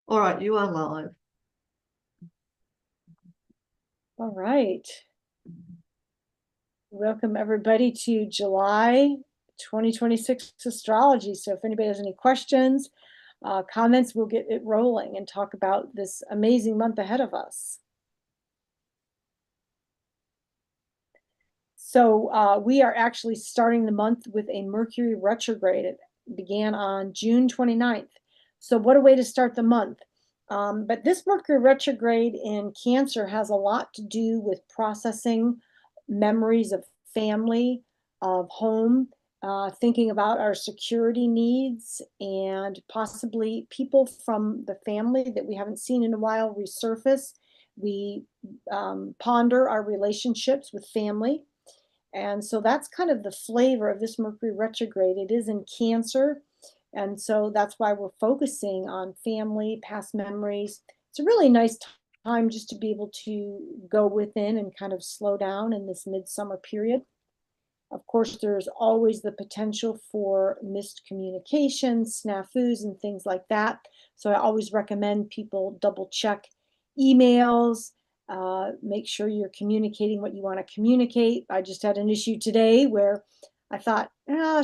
All right, you are live. All right. Welcome everybody to July 2026 astrology. So if anybody has any questions, comments, we'll get it rolling and talk about this amazing month ahead of us. So we are actually starting the month with a Mercury retrograde. It began on June 29th. So what a way to start the month. But this Mercury retrograde in Cancer has a lot to do with processing memories of family, of home, thinking about our security needs, and possibly people from the family that we haven't seen in a while resurface. We ponder our relationships with family. And so that's kind of the flavor of this Mercury retrograde. It is in Cancer. And so that's why we're focusing on family, past memories. It's a really nice time just to be able to go within and kind of slow down in this midsummer period. Of course, there's always the potential for missed communications, snafus, and things like that. So I always recommend people double check emails, make sure you're communicating what you want to communicate. I just had an issue today where I thought,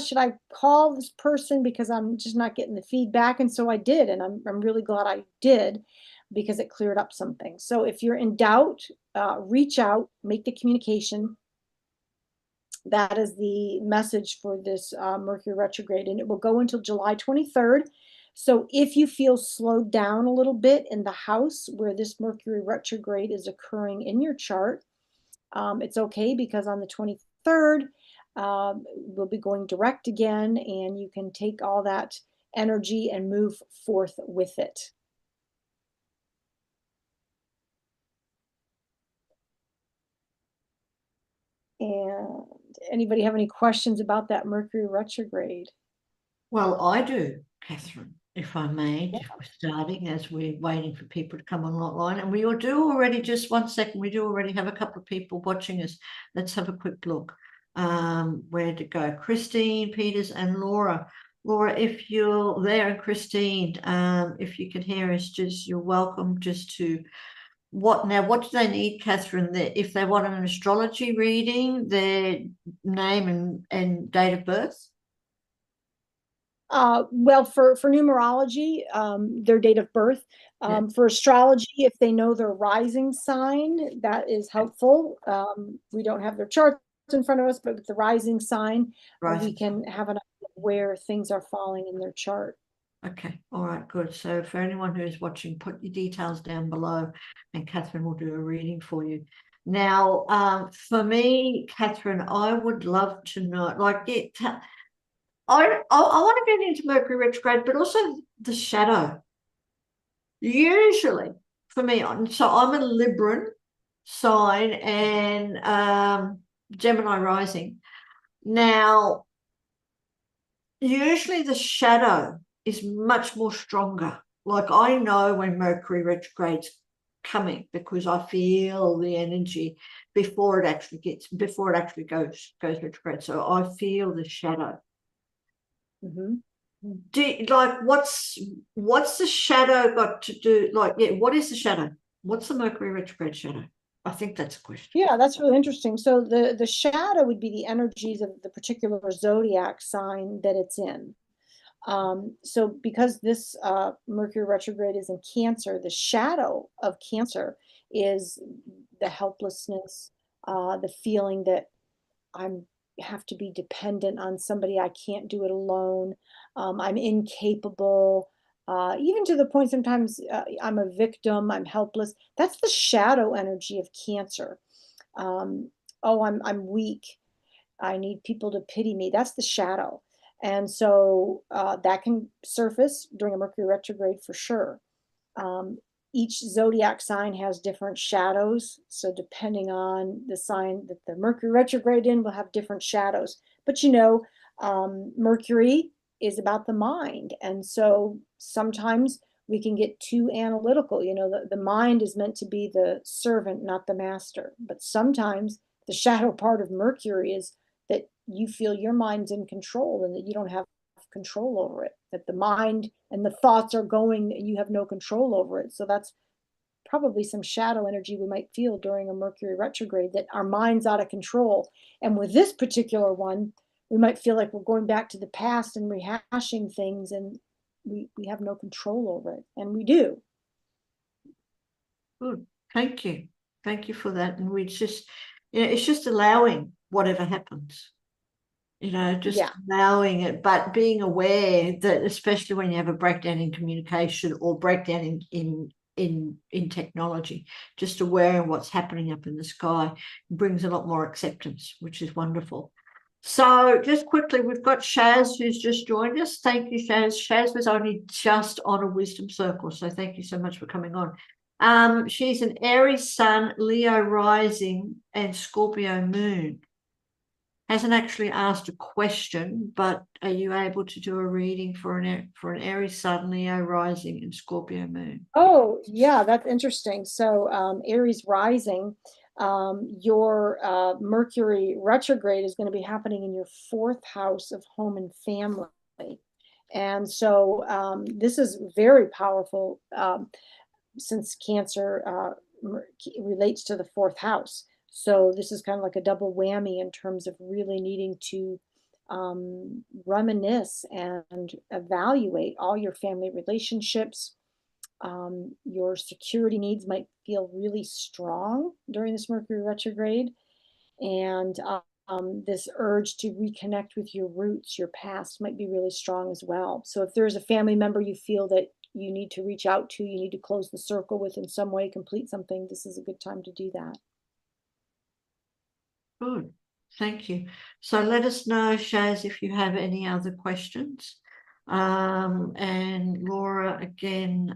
should I call this person because I'm just not getting the feedback? And so I did, and I'm really glad I did because it cleared up something. So if you're in doubt, reach out, make the communication. That is the message for this Mercury retrograde, and it will go until July 23rd. So if you feel slowed down a little bit in the house where this Mercury retrograde is occurring in your chart, it's okay because on the 23rd, we'll be going direct again, and you can take all that energy and move forth with it. And anybody have any questions about that Mercury retrograde? Well, I do, Kathryn, if I may, just we're starting as we're waiting for people to come online. And we do already, just 1 second, we do already have a couple of people watching us. Let's have a quick look. Where to go? Christine, Peters, and Laura. Laura, if you're there, and Christine, if you can hear us, just you're welcome just to what do they need, Kathryn? If they want an astrology reading, their name and date of birth? Well, for numerology, their date of birth. For astrology, if they know their rising sign, that is helpful. We don't have their charts in front of us, but with the rising sign, we can have an idea of where things are falling in their chart. Okay, all right, good. So for anyone who is watching, put your details down below and Kathryn will do a reading for you. Now, for me, Kathryn, I would love to know, like, I want to get into Mercury retrograde, but also the shadow. Usually, for me, so I'm a Libran sign and Gemini rising. Now, usually the shadow is much more stronger. Like I know when Mercury retrograde's coming because I feel the energy before it actually goes retrograde. So I feel the shadow. Mm-hmm. What's the shadow got to do? What is the shadow? What's the Mercury retrograde shadow? I think that's a question. Yeah, that's really interesting. So the shadow would be the energies of the particular zodiac sign that it's in. So because this Mercury retrograde is in Cancer, the shadow of Cancer is the helplessness, the feeling that I'm have to be dependent on somebody. I can't do it alone. I'm incapable. Even to the point sometimes I'm a victim. I'm helpless. That's the shadow energy of Cancer. Oh, I'm weak. I need people to pity me. That's the shadow. And so that can surface during a Mercury retrograde for sure. Each zodiac sign has different shadows. So depending on the sign that the Mercury retrograde in will have different shadows. But Mercury is about the mind. And so sometimes we can get too analytical. The mind is meant to be the servant, not the master. But sometimes the shadow part of Mercury is that you feel your mind's in control and that you don't have control over it, that the mind and the thoughts are going and you have no control over it. So that's probably some shadow energy we might feel during a Mercury retrograde, that our mind's out of control. And with this particular one, we might feel like we're going back to the past and rehashing things, and we have no control over it. And we do. Good. Thank you. Thank you for that. And we just, it's just allowing whatever happens, just allowing it, but being aware that, especially when you have a breakdown in communication or breakdown in technology, just aware of what's happening up in the sky brings a lot more acceptance, which is wonderful. So just quickly, we've got Shaz who's just joined us. Thank you, Shaz. Shaz was only just on a wisdom circle, so thank you so much for coming on. She's an Aries sun, Leo rising, and Scorpio moon. Hasn't actually asked a question, but are you able to do a reading for an Aries sun, Leo rising, and Scorpio moon? Oh, yeah, that's interesting. So Aries rising, your Mercury retrograde is going to be happening in your 4th house of home and family. And so this is very powerful, since Cancer relates to the 4th house. So this is kind of like a double whammy in terms of really needing to reminisce and evaluate all your family relationships. Your security needs might feel really strong during this Mercury retrograde. And this urge to reconnect with your roots, your past, might be really strong as well. So if there's a family member you feel that you need to reach out to, you need to close the circle with in some way, complete something, this is a good time to do that. Good. Thank you. So let us know, Shaz, if you have any other questions. And Laura, again,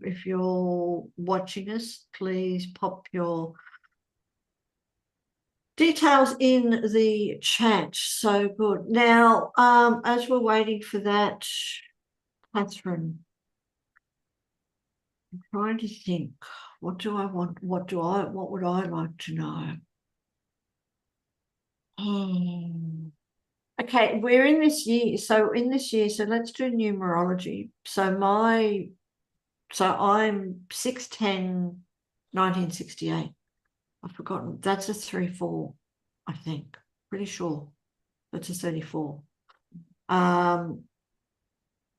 if you're watching us, please pop your details in the chat. So good. Now, as we're waiting for that, Kathryn, I'm trying to think, what do I want? What would I like to know? Okay, we're in this year. So in this year, so let's do numerology. So I'm 6/10/1968. I've forgotten. That's a 3/4, I think. Pretty sure. That's a 34.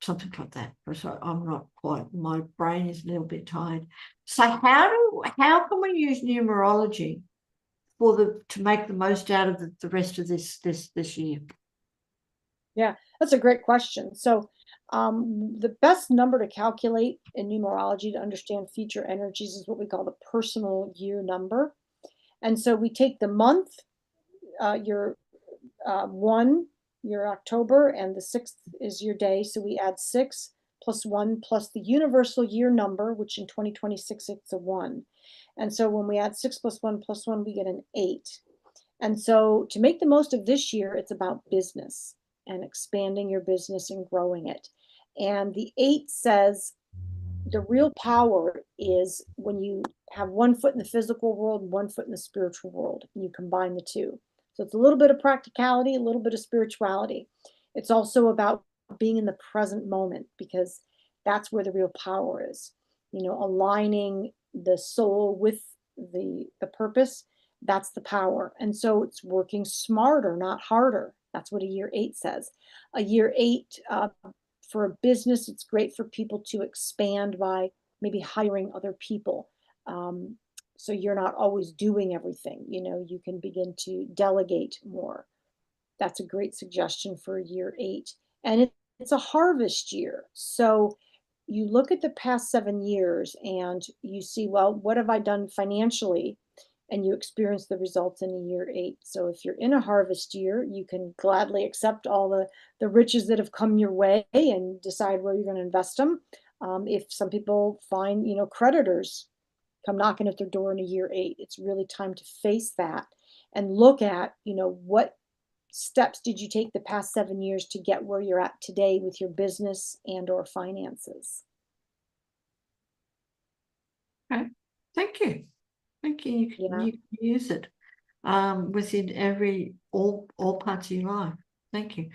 Something like that. So I'm not quite, my brain is a little bit tired. So how can we use numerology to make the most out of the rest of this year? Yeah, that's a great question. So the best number to calculate in numerology to understand future energies is what we call the personal year number. And so we take the month, your 1, your October, and the 6th is your day. So we add 6 plus 1 plus the universal year number, which in 2026, it's a 1. And so when we add 6 plus 1 plus 1, we get an 8. And so to make the most of this year, it's about business and expanding your business and growing it. And the 8 says the real power is when you have one foot in the physical world, one foot in the spiritual world, and you combine the two. So it's a little bit of practicality, a little bit of spirituality. It's also about being in the present moment, because that's where the real power is. Aligning the soul with the purpose, that's the power. And so it's working smarter, not harder. That's what a year 8 says. A year 8, for a business, it's great for people to expand by maybe hiring other people. So you're not always doing everything. You can begin to delegate more. That's a great suggestion for year 8. And it's a harvest year. So you look at the past 7 years and you see, well, what have I done financially? And you experience the results in a year 8. So if you're in a harvest year, you can gladly accept all the riches that have come your way and decide where you're going to invest them. If some people find, creditors come knocking at their door in a year 8, it's really time to face that and look at, what steps did you take the past 7 years to get where you're at today with your business and or finances. Okay, thank you. Thank you. You can use it within all parts of your life. Thank you.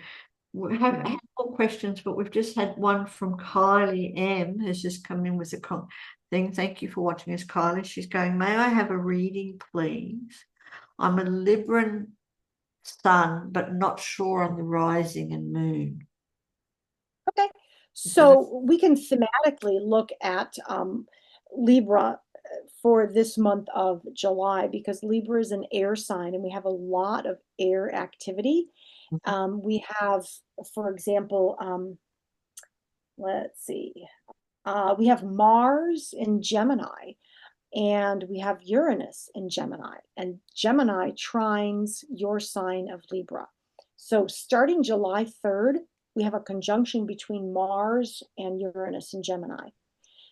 We have had more questions, but we've just had one from Kylie M, who's just come in with a thing. Thank you for watching us, Kylie. She's going, may I have a reading, please? I'm a Libran sun, but not sure on the rising and moon. Okay, so we can thematically look at Libra for this month of July, because Libra is an air sign and we have a lot of air activity. We have, for example, let's see, we have Mars in Gemini, and we have Uranus in Gemini, and Gemini trines your sign of Libra. So starting July 3rd, we have a conjunction between Mars and Uranus in Gemini.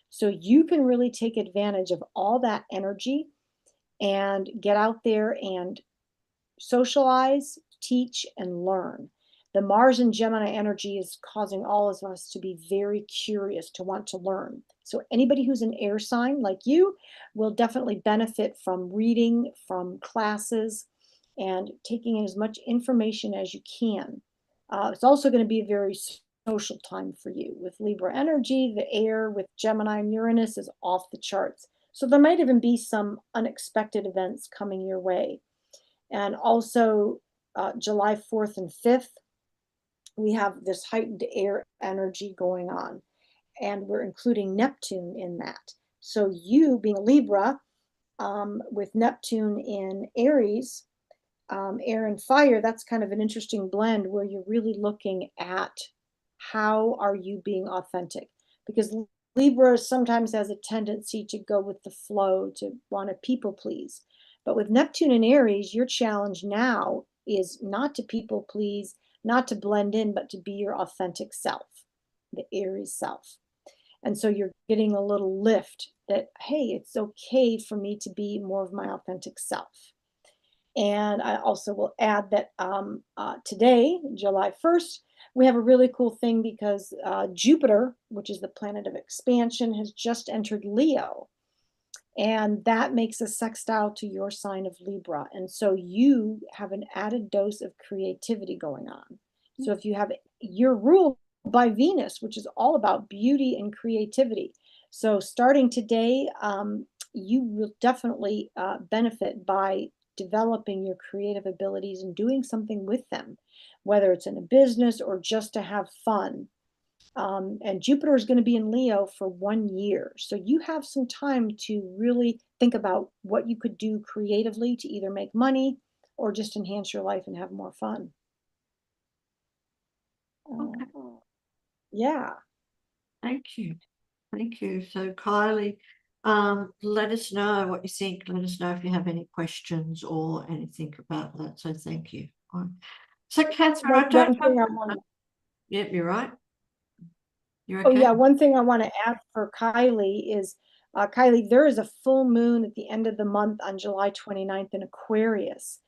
So you can really take advantage of all that energy and get out there and socialize, teach, and learn. The Mars and Gemini energy is causing all of us to be very curious, to want to learn. So anybody who's an air sign like you will definitely benefit from reading, from classes, and taking in as much information as you can. It's also going to be a very social time for you. With Libra energy, the air with Gemini and Uranus is off the charts. So there might even be some unexpected events coming your way. And also July 4th and 5th, we have this heightened air energy going on, and we're including Neptune in that. So you being a Libra, with Neptune in Aries, air and fire, that's kind of an interesting blend where you're really looking at how are you being authentic, because Libra sometimes has a tendency to go with the flow, to want to people please. But with Neptune and Aries, your challenge now is not to people please, not to blend in, but to be your authentic self, the Aries self. And so you're getting a little lift that, hey, it's okay for me to be more of my authentic self. And I also will add that today, July 1st, we have a really cool thing, because Jupiter, which is the planet of expansion, has just entered Leo. And that makes a sextile to your sign of Libra. And so you have an added dose of creativity going on. So if you have, you're ruled by Venus, which is all about beauty and creativity. So starting today, you will definitely benefit by developing your creative abilities and doing something with them, whether it's in a business or just to have fun. And Jupiter is going to be in Leo for 1 year. So you have some time to really think about what you could do creatively to either make money or just enhance your life and have more fun. Okay. Yeah. Thank you. Thank you. So Kylie, let us know what you think. Let us know if you have any questions or anything about that. So thank you. So Kathryn, I don't have. Yep, you're right. You're okay. Oh yeah, one thing I want to add for Kylie is, Kylie, there is a full moon at the end of the month on July 29th in Aquarius,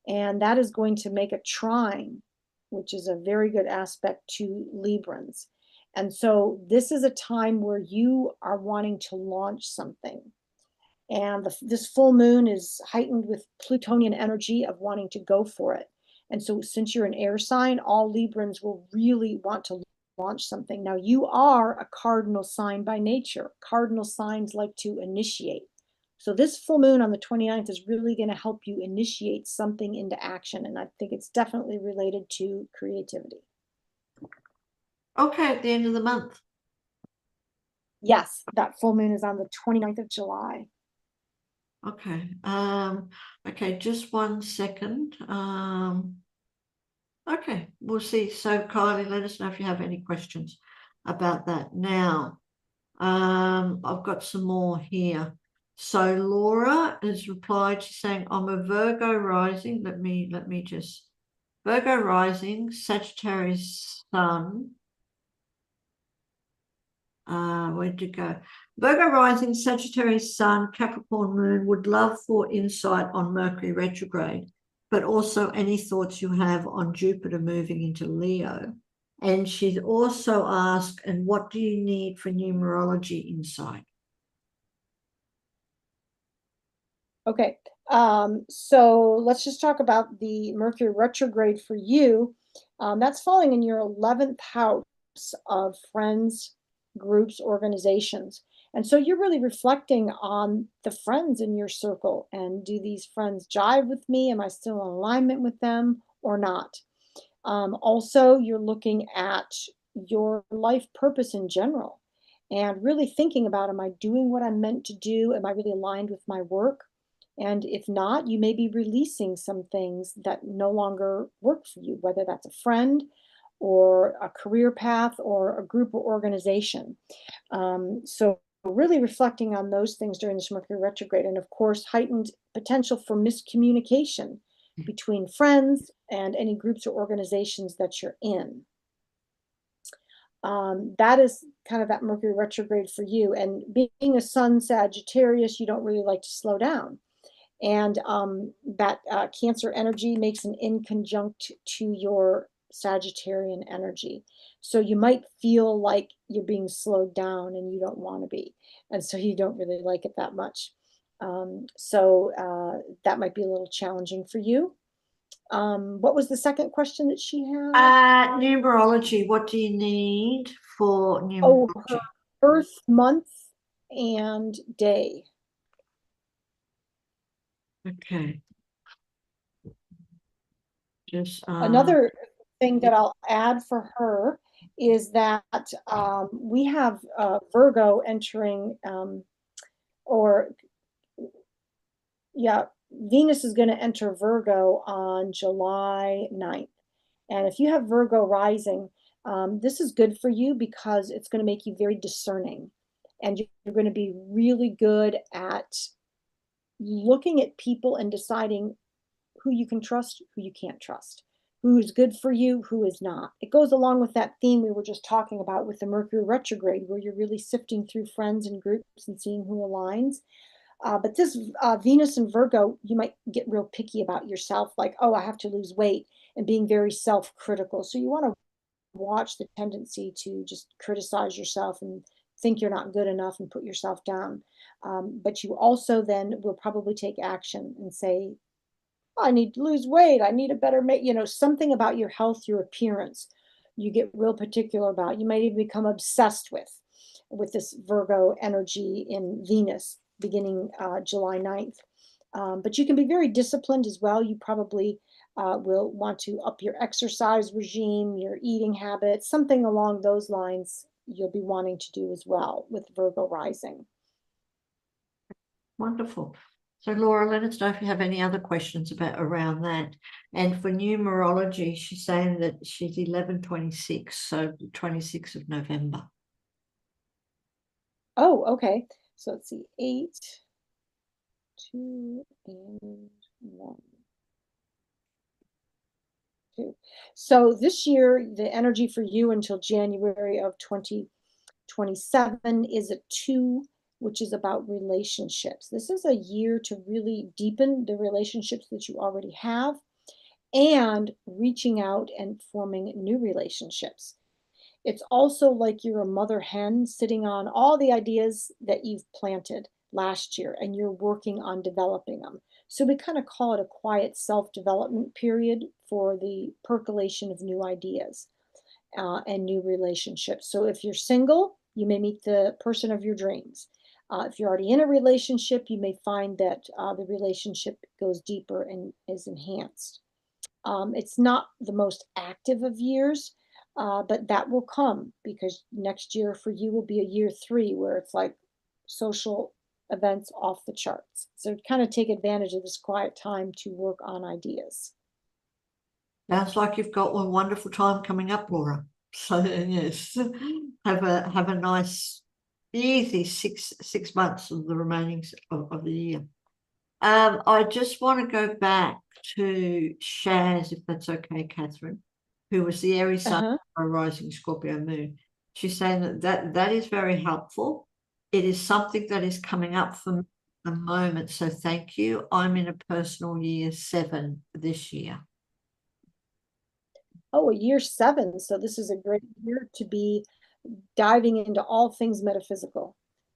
and that is going to make a trine, which is a very good aspect to Librans. And so this is a time where you are wanting to launch something. And this full moon is heightened with Plutonian energy of wanting to go for it. And so since you're an air sign, all Librans will really want to launch something. Now you are a cardinal sign by nature. Cardinal signs like to initiate. So this full moon on the 29th is really going to help you initiate something into action. And I think it's definitely related to creativity. Okay, at the end of the month. Yes, that full moon is on the 29th of July. Okay. Okay, just 1 second. Okay, we'll see. So Kylie, let us know if you have any questions about that. Now, I've got some more here. So Laura has replied, she's saying, I'm a Virgo rising. Let me just Virgo rising, Sagittarius sun. Where'd you go? Virgo rising, Sagittarius sun, Capricorn moon. Would love for insight on Mercury retrograde, but also any thoughts you have on Jupiter moving into Leo. And she's also asked, and what do you need for numerology insight? Okay, so let's just talk about the Mercury retrograde for you. That's falling in your 11th house of friends, groups, organizations. And so you're really reflecting on the friends in your circle, and do these friends jive with me? Am I still in alignment with them or not? Also, you're looking at your life purpose in general and really thinking about, am I doing what I'm meant to do? Am I really aligned with my work? And if not, you may be releasing some things that no longer work for you, whether that's a friend or a career path or a group or organization. So, really reflecting on those things during this Mercury retrograde, and of course, heightened potential for miscommunication between friends and any groups or organizations that you're in. That is kind of that Mercury retrograde for you. And being a Sun Sagittarius, you don't really like to slow down. And that Cancer energy makes an inconjunct to your Sagittarian energy. So you might feel like you're being slowed down and you don't want to be. And so you don't really like it that much. That might be a little challenging for you. What was the second question that she had? Numerology. What do you need for Oh, her numerology? birth month and day. Okay. Just Another thing that I'll add for her is that we have Virgo entering, or yeah, Venus is going to enter Virgo on July 9th. And if you have Virgo rising, this is good for you because it's going to make you very discerning. And you're going to be really good at looking at people and deciding who you can trust, who you can't trust, who is good for you, who is not. It goes along with that theme we were just talking about with the Mercury retrograde, where you're really sifting through friends and groups and seeing who aligns. But this Venus and Virgo, you might get real picky about yourself, like, oh, I have to lose weight, and being very self-critical. So you want to watch the tendency to just criticize yourself and think you're not good enough and put yourself down. But you also then will probably take action and say, I need to lose weight. I need a better, something about your health, your appearance, you get real particular about. You might even become obsessed with this Virgo energy in Venus beginning July 9th. But you can be very disciplined as well. You probably will want to up your exercise regime, your eating habits, something along those lines you'll be wanting to do as well with Virgo rising. wonderful. So Laura, let us know if you have any other questions about around that. And for numerology, she's saying that she's 1126, so 26th of November. Oh, okay. So let's see, 8, 2, and 1. 2. So this year, the energy for you until January of 2027 is a 2, which is about relationships. This is a year to really deepen the relationships that you already have and reaching out and forming new relationships. It's also like you're a mother hen sitting on all the ideas that you've planted last year and you're working on developing them. So we kind of call it a quiet self-development period for the percolation of new ideas and new relationships. So if you're single, you may meet the person of your dreams. If you're already in a relationship, you may find that the relationship goes deeper and is enhanced. It's not the most active of years, but that will come because next year for you will be a year 3 where it's like social events off the charts. So kind of take advantage of this quiet time to work on ideas. Sounds like you've got a wonderful time coming up, Laura. So yes, have a nice, easy six months of the remaining of the year. I just want to go back to Shaz, if that's okay, Kathryn, who was the Aries Sun, rising Scorpio moon. She's saying that is very helpful. It is something that is coming up for me at the moment. So thank you. I'm in a personal year 7 this year. Oh, a year 7. So this is a great year to be diving into all things metaphysical.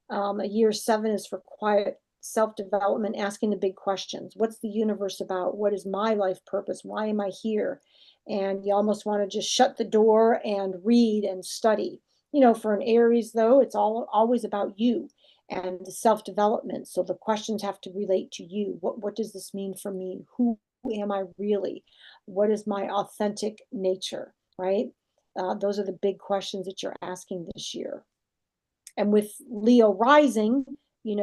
A year 7 is for quiet self-development, asking the big questions. What's the universe about? What is my life purpose? Why am I here? and you almost want to just shut the door and read and study. For an Aries, though, it's always about you and the self-development. So the questions have to relate to you. What does this mean for me? Who am I really? What is my authentic nature, right? Those are the big questions that you're asking this year. And with Leo rising,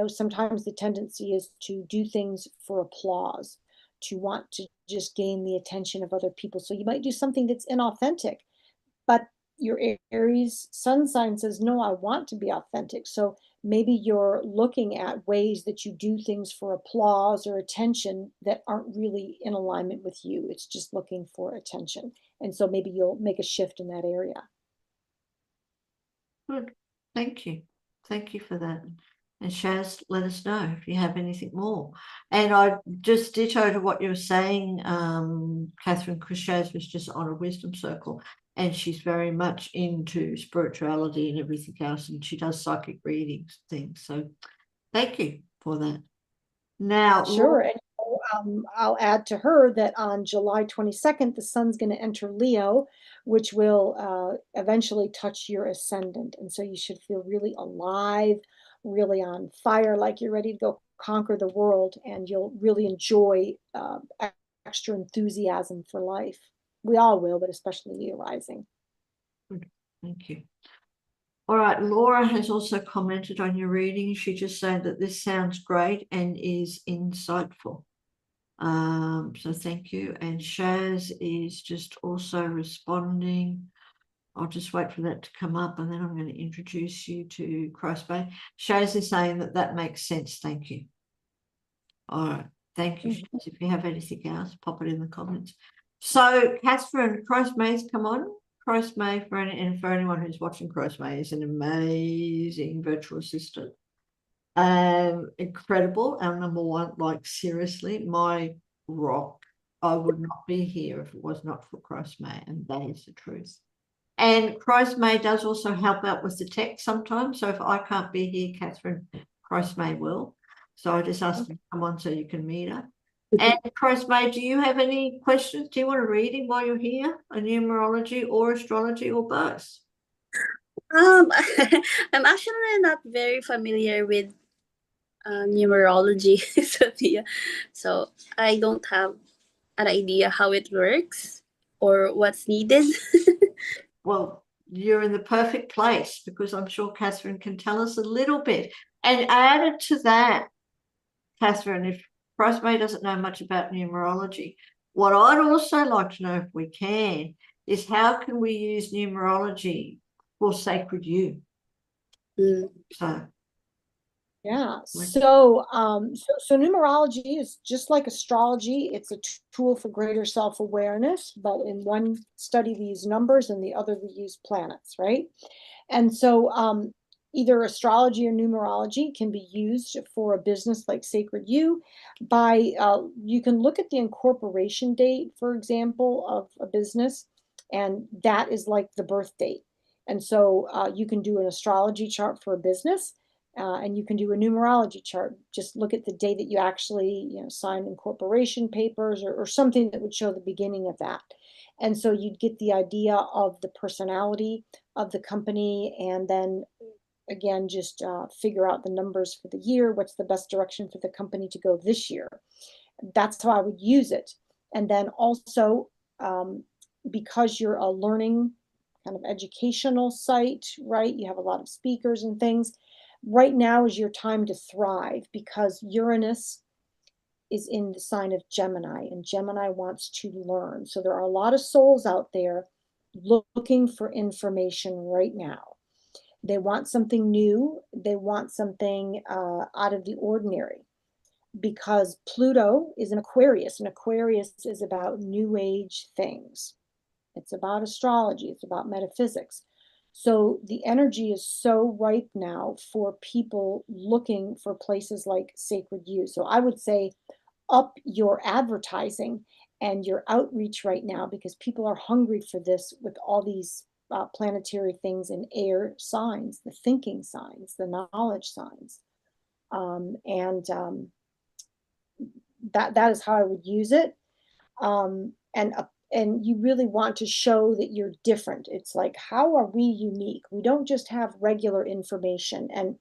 sometimes the tendency is to do things for applause, to want to just gain the attention of other people. So you might do something that's inauthentic, but your Aries sun sign says, no, I want to be authentic. So maybe you're looking at ways that you do things for applause or attention that aren't really in alignment with you. It's just looking for attention. And so maybe you'll make a shift in that area. Good. Thank you. Thank you for that. And Shaz, let us know if you have anything more. And I just ditto to what you were saying, Kathryn, because Shaz was just on a wisdom circle, and she's very much into spirituality and everything else, and she does psychic readings things. So thank you for that. Now, Sure. And I'll add to her that on July 22nd, the sun's going to enter Leo, which will eventually touch your ascendant. And so you should feel really alive, really on fire, like you're ready to go conquer the world, and you'll really enjoy extra enthusiasm for life. We all will, but especially Leo rising. good. Thank you. All right, Laura has also commented on your reading. She just said that this sounds great and is insightful. So thank you. And Shaz is just also responding. I'll just wait for that to come up, and then I'm going to introduce you to Christ Bay. Shaz is saying that makes sense. Thank you. All right. Thank you, Shaz. If you have anything else, pop it in the comments. So, Kathryn, Christ May's come on. Christ May, for anyone who's watching, Christ May is an amazing virtual assistant. Incredible. Our number one, like seriously, my rock. I would not be here if it was not for Christ May, and that is the truth. And Christ May does also help out with the tech sometimes. So if I can't be here, Kathryn, Christ May will. So I just asked her to come on so you can meet her. And Christ May, do you have any questions? Do you want a reading while you're here? A numerology or astrology or both? I'm actually not very familiar with numerology, Sophia. So I don't have an idea how it works or what's needed. Well, you're in the perfect place, because I'm sure Kathryn can tell us a little bit. And added to that, Kathryn, if Christ May doesn't know much about numerology, what I'd also like to know, if we can, is how can we use numerology for sacred you? So yeah. So numerology is just like astrology. It's a tool for greater self-awareness, but in one study we use numbers and the other we use planets, right? And so either astrology or numerology can be used for a business like Sacred You by, you can look at the incorporation date, for example, of a business, and that is like the birth date. And so you can do an astrology chart for a business, and you can do a numerology chart. Just look at the day that you actually, signed incorporation papers, or something that would show the beginning of that. And so you'd get the idea of the personality of the company, and then again, just figure out the numbers for the year. What's the best direction for the company to go this year? That's how I would use it. And then also, because you're a learning kind of educational site, right? You have a lot of speakers and things. Right now is your time to thrive, because Uranus is in the sign of Gemini, and Gemini wants to learn. So there are a lot of souls out there looking for information right now. They want something new. They want something out of the ordinary, because Pluto is an Aquarius, and Aquarius is about new age things. It's about astrology. It's about metaphysics. So the energy is so ripe now for people looking for places like Sacred You. So I would say up your advertising and your outreach right now, because people are hungry for this with all these planetary things and air signs, the thinking signs, the knowledge signs. That is how I would use it. And and you really want to show that you're different. It's like, how are we unique? We don't just have regular information. And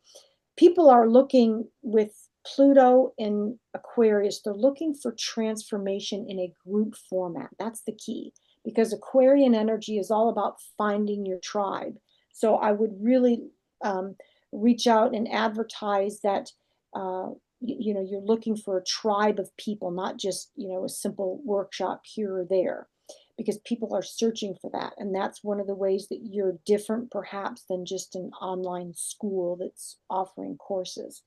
people are looking with Pluto in Aquarius, they're looking for transformation in a group format. That's the key, because Aquarian energy is all about finding your tribe. So I would really reach out and advertise that you're looking for a tribe of people, not just a simple workshop here or there, because people are searching for that. And that's one of the ways that you're different perhaps than just an online school that's offering courses.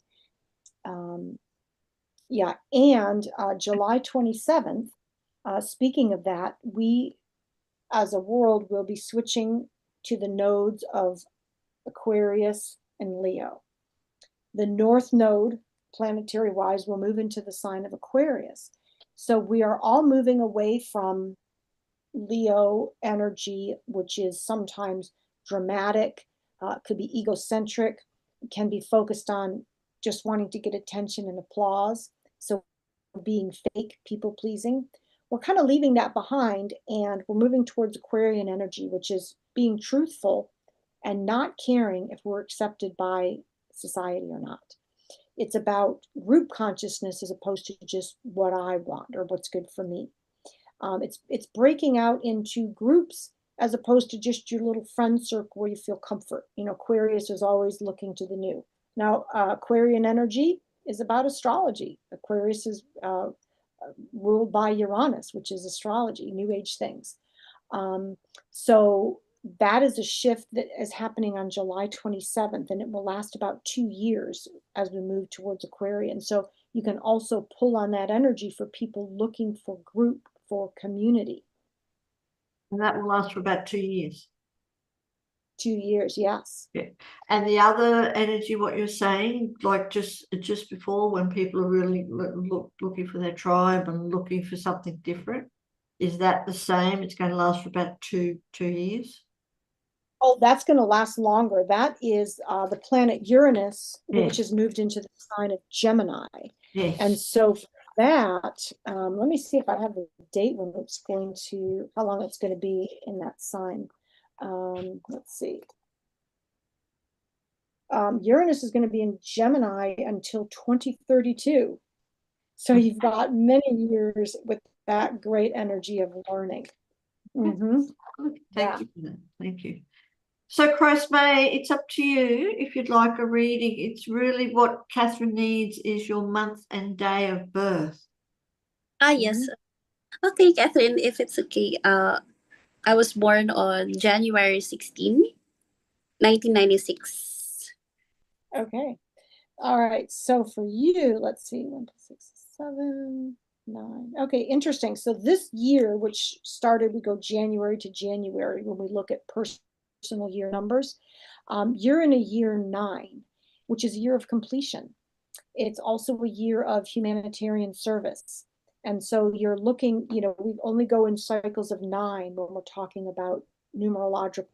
Yeah, and July 27th, speaking of that, we as a world will be switching to the nodes of Aquarius and Leo. The North Node, planetary wise, will move into the sign of Aquarius. So we are all moving away from Leo energy, which is sometimes dramatic, could be egocentric, can be focused on just wanting to get attention and applause. So being fake, people pleasing. We're kind of leaving that behind, and we're moving towards Aquarian energy, which is being truthful and not caring if we're accepted by society or not. It's about group consciousness as opposed to just what I want or what's good for me. It's breaking out into groups as opposed to just your little friend circle where you feel comfort. Aquarius is always looking to the new. Now, Aquarian energy is about astrology. Aquarius is ruled by Uranus, which is astrology, new age things. So that is a shift that is happening on July 27th, and it will last about 2 years as we move towards Aquarian. So you can also pull on that energy for people looking for group, for community. And that will last for about 2 years. 2 years, yes. Yeah. And the other energy, what you're saying, like just before, when people are really looking for their tribe and looking for something different, is that the same? It's going to last for about two years? Oh, that's going to last longer. That is the planet Uranus, Yes. which has moved into the sign of Gemini. Yes. And so for that, let me see if I have the date when it's going to, how long it's going to be in that sign. Let's see. Uranus is going to be in Gemini until 2032. So you've got many years with that great energy of learning. Mm-hmm. Thank you for that. Thank you. So, May, it's up to you if you'd like a reading. It's really what Kathryn needs is your month and day of birth. Yes. Okay, Kathryn, if it's okay. I was born on January 16, 1996. Okay. All right. So for you, let's see, 1 plus 6, 7, 9. Okay, interesting. So this year, which started, we go January to January when we look at personal year numbers. You're in a year 9, which is a year of completion. It's also a year of humanitarian service. And so you're looking, we only go in cycles of 9 when we're talking about numerological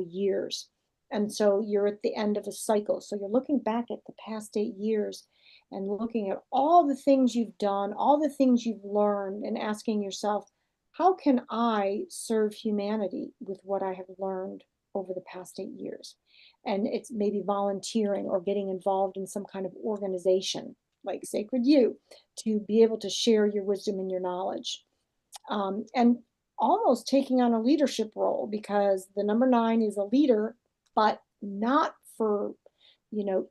years. And so you're at the end of a cycle. So you're looking back at the past 8 years and looking at all the things you've done, all the things you've learned, and asking yourself, how can I serve humanity with what I have learned over the past 8 years? And it's maybe volunteering or getting involved in some kind of organization like Sacred You to be able to share your wisdom and your knowledge. And almost taking on a leadership role, because the number 9 is a leader, but not for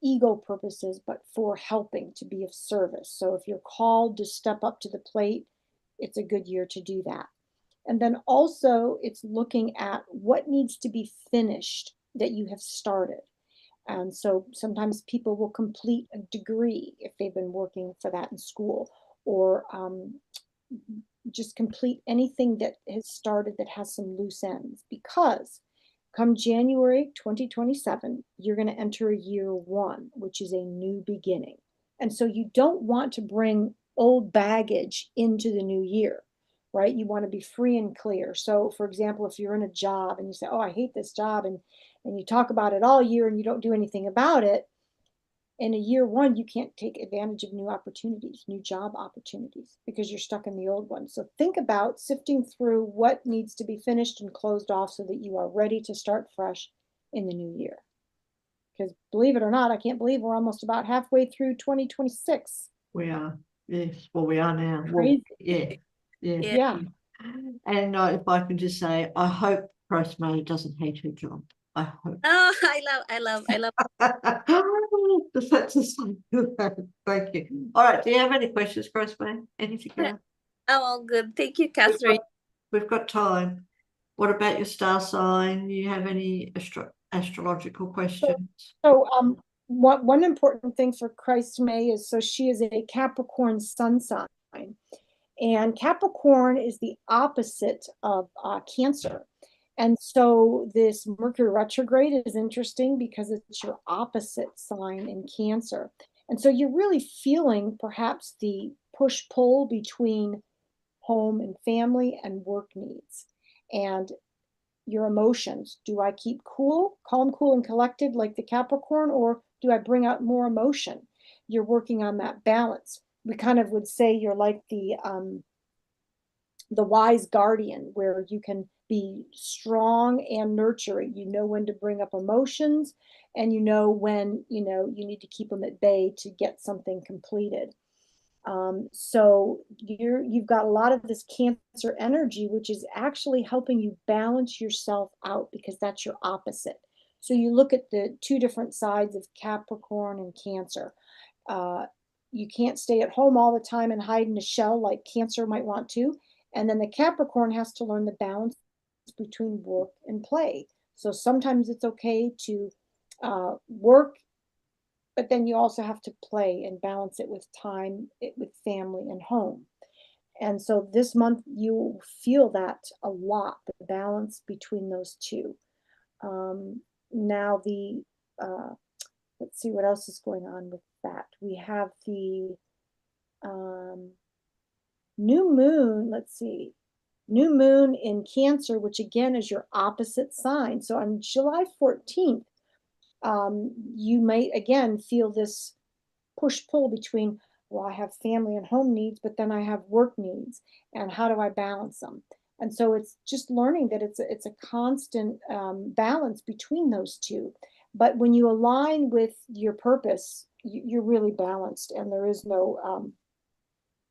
ego purposes, but for helping, to be of service. So if you're called to step up to the plate, it's a good year to do that. And then also it's looking at what needs to be finished that you have started. And so sometimes people will complete a degree if they've been working for that in school, or just complete anything that has started that has some loose ends, because come January 2027, you're going to enter year 1, which is a new beginning. And so you don't want to bring old baggage into the new year, right? You want to be free and clear. So for example, if you're in a job and you say, oh, I hate this job, and you talk about it all year and you don't do anything about it, in a year one, you can't take advantage of new opportunities, new job opportunities, because you're stuck in the old one. So think about sifting through what needs to be finished and closed off so that you are ready to start fresh in the new year. Because believe it or not, I can't believe we're almost about halfway through 2026. We are. Yes. Well, we are now. Well, Crazy. yeah. Yeah. Yeah. And if I can just say, I hope Rosemary doesn't hate her job. I hope. Oh, I love. That's a sign. Thank you. All right. Do you have any questions, Rosemary? Anything else? Oh, all good. Thank you, Kathryn. We've got time. What about your star sign? Do you have any astrological questions? So one important thing for Christ May is, so she is a Capricorn sun sign. And Capricorn is the opposite of Cancer. And so this Mercury retrograde is interesting because it's your opposite sign in Cancer. And so you're really feeling perhaps the push-pull between home and family and work needs. And your emotions. Do I keep cool, calm, cool, and collected like the Capricorn, or do I bring out more emotion? You're working on that balance. We kind of would say you're like the wise guardian, where you can be strong and nurturing. You know when to bring up emotions, and you know when you need to keep them at bay to get something completed. So you've got a lot of this Cancer energy, which is actually helping you balance yourself out, because that's your opposite. So you look at the two different sides of Capricorn and Cancer. You can't stay at home all the time and hide in a shell like Cancer might want to. And then the Capricorn has to learn the balance between work and play. So sometimes it's okay to work, but then you also have to play and balance it with time, with family and home. And so this month you feel that a lot, the balance between those two. Now let's see what else is going on with that. We have the new moon, let's see, new moon in Cancer, which again is your opposite sign. So on July 14th, you might again feel this push-pull between, well, I have family and home needs, but then I have work needs, and how do I balance them? And so it's just learning that it's a constant balance between those two. But when you align with your purpose, you're really balanced, and there is no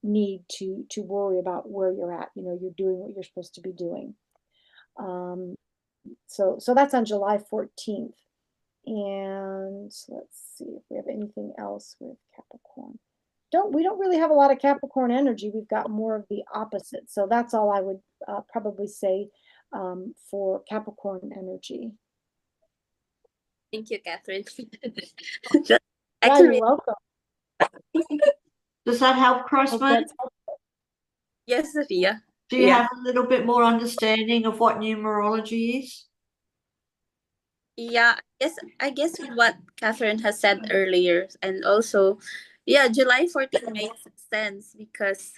need to worry about where you're at. You're doing what you're supposed to be doing. So that's on July 14th. And let's see if we have anything else with Capricorn. We don't really have a lot of Capricorn energy. We've got more of the opposite. So that's all I would probably say for Capricorn energy. Thank you, Kathryn. Yeah, you're welcome. Does that help, Rosemary? Yes, Sophia. Do you have a little bit more understanding of what numerology is? Yeah, I guess with what Kathryn has said earlier, and also, July 14th makes sense because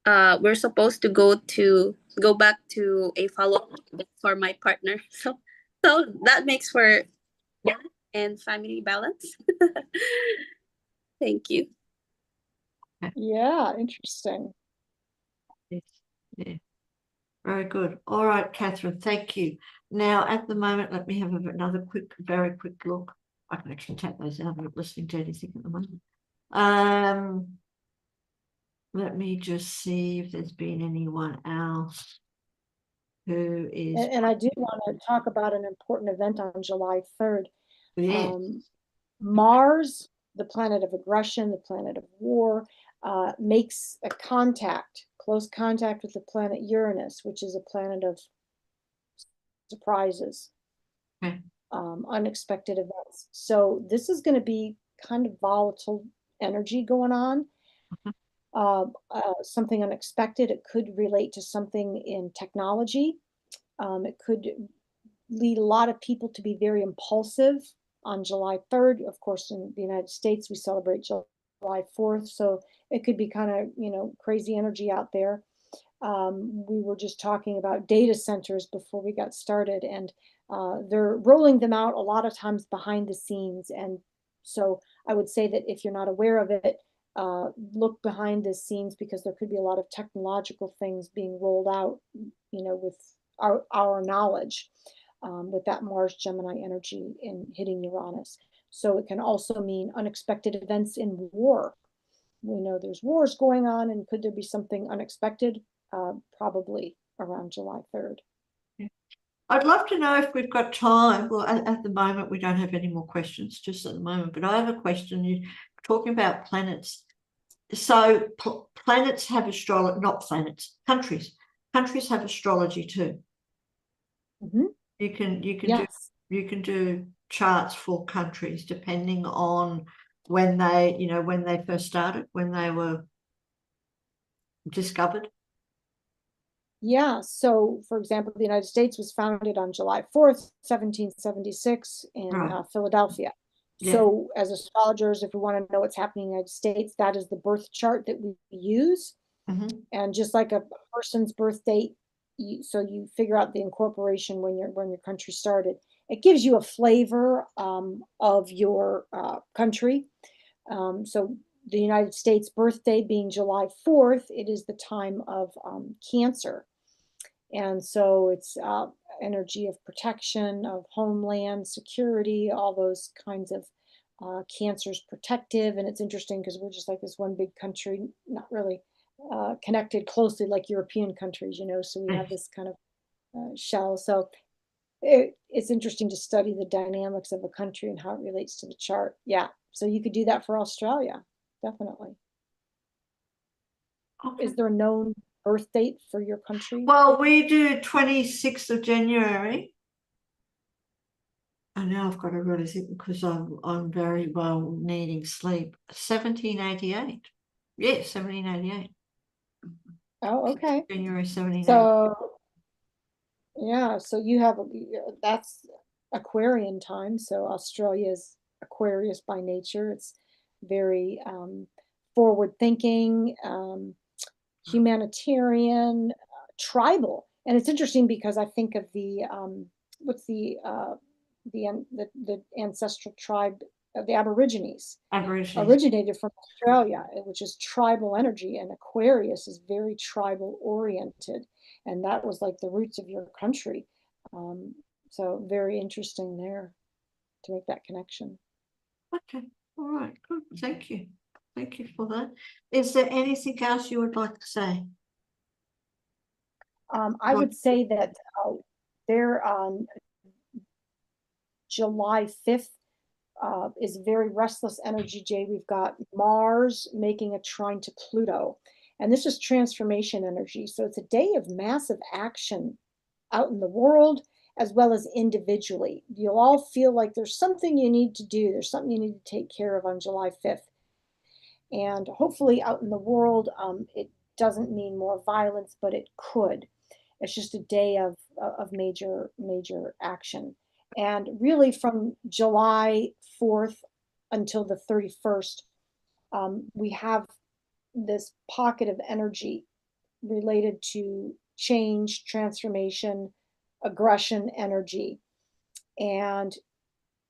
we're supposed to go back to a follow-up for my partner. So that makes for and family balance. Thank you. Yeah, interesting. Yes. Yeah. Very good. All right, Kathryn, thank you. Now, at the moment, let me have another very quick look. I can actually take those out. I'm not listening to anything at the moment. Let me just see if there's been anyone else who is. And I do want to talk about an important event on July 3rd. Yes. Mars, the planet of aggression, the planet of war, makes a close contact with the planet Uranus, which is a planet of surprises, unexpected events. So this is going to be kind of volatile energy going on. Something unexpected. It could relate to something in technology. It could lead a lot of people to be very impulsive on July 3rd. Of course, in the United States, we celebrate July 4th. So it could be kind of, crazy energy out there. We were just talking about data centers before we got started, and they're rolling them out a lot of times behind the scenes. And So I would say that if you're not aware of it, look behind the scenes, because there could be a lot of technological things being rolled out, with our knowledge, with that Mars Gemini energy in hitting Uranus. So it can also mean unexpected events in war. We know there's wars going on, and could there be something unexpected? Probably around July 3rd. I'd love to know if we've got time. Well, at the moment, we don't have any more questions just at the moment, but I have a question. You're talking about planets. So planets have astrology, not planets, countries. Countries have astrology too. Mm-hmm. Yes. You can do charts for countries depending on when they first started, when they were discovered. Yeah, so for example, the United States was founded on July 4th, 1776 in Philadelphia. Yeah. So as astrologers, if we want to know what's happening in the United States, that is the birth chart that we use. Mm-hmm. And just like a person's birth date, so you figure out the incorporation when your country started. It gives you a flavor of your country. So the United States birthday being July 4th, it is the time of Cancer. And so it's energy of protection, of homeland security, all those kinds of Cancer's protective. And it's interesting because we're just like this one big country, not really connected closely like European countries, so we have this kind of shell. So it's interesting to study the dynamics of a country and how it relates to the chart. Yeah, so you could do that for Australia, definitely. Okay. Is there a known birth date for your country? Well, we do 26th of January. And now I've got to really think because I'm very well needing sleep. 1788. Yes, 1788. Oh, okay. January 1788. So yeah, so you have that's Aquarian time. So Australia is Aquarius by nature. It's very forward thinking, humanitarian, tribal. And it's interesting because I think of the what's the ancestral tribe of the Aborigines. Originated from Australia, which is tribal energy, and Aquarius is very tribal oriented, and that was like the roots of your country. So very interesting there to make that connection. Okay, all right, good. Thank you for that. Is there anything else you would like to say? I would say that there on July 5th is very restless energy, Jay. We've got Mars making a trine to Pluto, and this is transformation energy. So it's a day of massive action out in the world as well as individually. You'll all feel like there's something you need to do. There's something you need to take care of on July 5th. And hopefully out in the world, it doesn't mean more violence, but it could. It's just a day of major action. And really from July 4th until the 31st, we have this pocket of energy related to change, transformation, aggression energy. And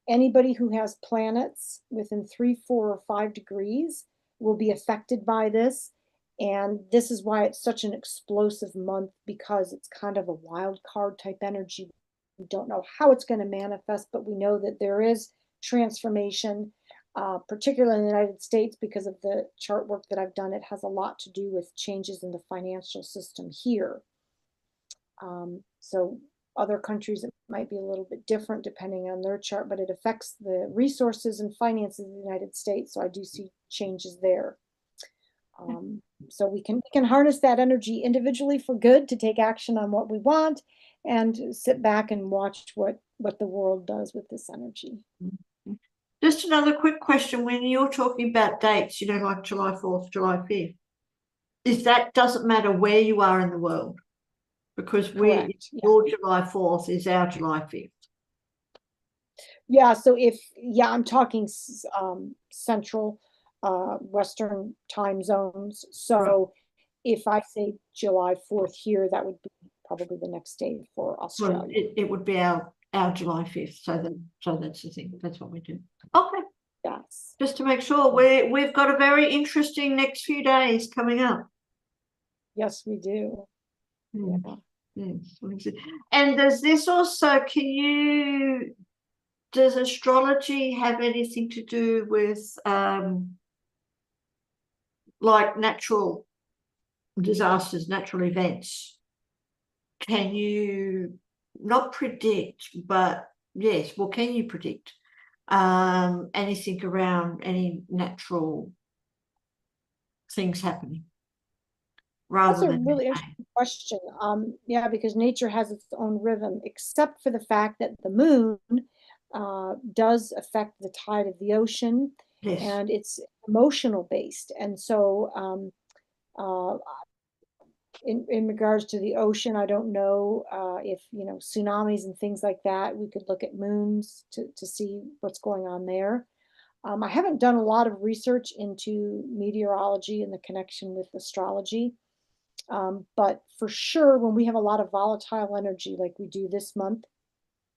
anybody who has planets within 3, 4, or 5 degrees will be affected by this. And this is why it's such an explosive month, because it's kind of a wild card type energy. We don't know how it's going to manifest, but we know that there is transformation, particularly in the United States, because of the chart work that I've done. It has a lot to do with changes in the financial system here. So other countries, it might be a little bit different depending on their chart, but it affects the resources and finances of the United States. So I do see changes there. So we can harness that energy individually for good to take action on what we want, and sit back and watch what the world does with this energy. Just another quick question. When you're talking about dates, like July 4th, July 5th, doesn't matter where you are in the world, because your July 4th is our July 5th. Yeah, so I'm talking central Western time zones. So right. If I say July 4th here, that would be probably the next day for Australia. Well, it would be our July 5th. So that's the thing. That's what we do. Okay. Yes. Just to make sure, we've got a very interesting next few days coming up. Yes, we do. Mm. Yeah. Yes. And does this also, does astrology have anything to do with like natural disasters, natural events? Can you not predict, but yes, well, can you predict anything around any natural things happening That's rather a than really interesting question. Yeah, because nature has its own rhythm, except for the fact that the moon does affect the tide of the ocean, yes, and it's emotional based. And so, uh, in regards to the ocean, I don't know if, tsunamis and things like that, we could look at moons to see what's going on there. I haven't done a lot of research into meteorology and the connection with astrology. But for sure, when we have a lot of volatile energy like we do this month,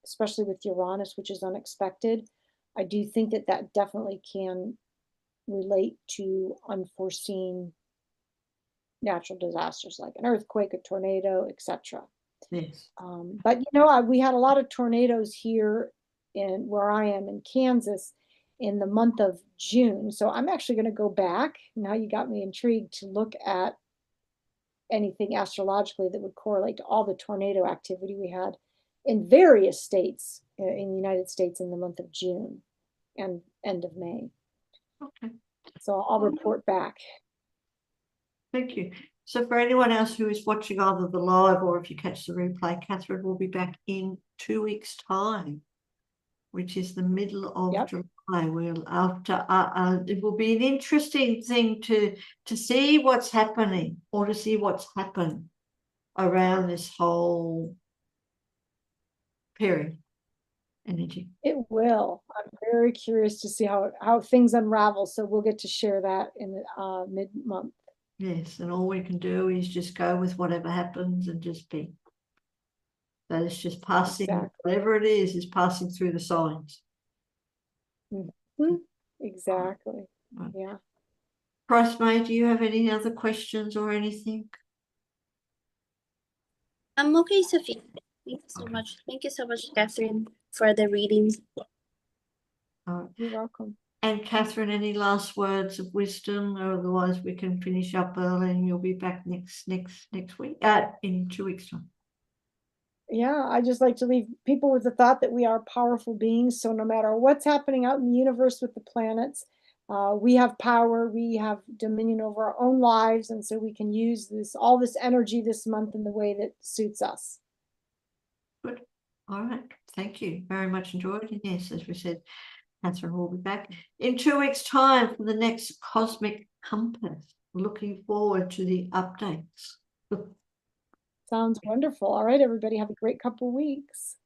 especially with Uranus, which is unexpected, I do think that that definitely can relate to unforeseen natural disasters like an earthquake, a tornado, etc. yes. But we had a lot of tornadoes here in where I am in Kansas in the month of June. So I'm actually going to go back. Now you got me intrigued to look at anything astrologically that would correlate to all the tornado activity we had in various states in the United States in the month of June and end of May. Okay. So I'll report back. Thank you. So for anyone else who is watching either the live or if you catch the replay, Kathryn will be back in 2 weeks' time, which is the middle of July. We'll after it will be an interesting thing to see what's happening or to see what's happened around this whole period energy. It will. I'm very curious to see how things unravel. So we'll get to share that in the mid-month. Yes, and all we can do is just go with whatever happens and just be. That is just passing, Exactly. whatever it is passing through the signs. Mm-hmm. Exactly. Right. Yeah. Price May, do you have any other questions or anything? I'm okay, Sophie. Thank you so much. Thank you so much, Kathryn, for the reading. You're welcome. And Kathryn, any last words of wisdom? Or otherwise we can finish up early and you'll be back next week, in 2 weeks' time. Yeah, I just like to leave people with the thought that we are powerful beings. So no matter what's happening out in the universe with the planets, we have power, we have dominion over our own lives. And so we can use all this energy this month in the way that suits us. Good. All right. Thank you. Very much enjoyed. And yes, as we said, Kathryn will be back in 2 weeks' time for the next Cosmic Compass. Looking forward to the updates. Sounds wonderful. All right, everybody, have a great couple weeks.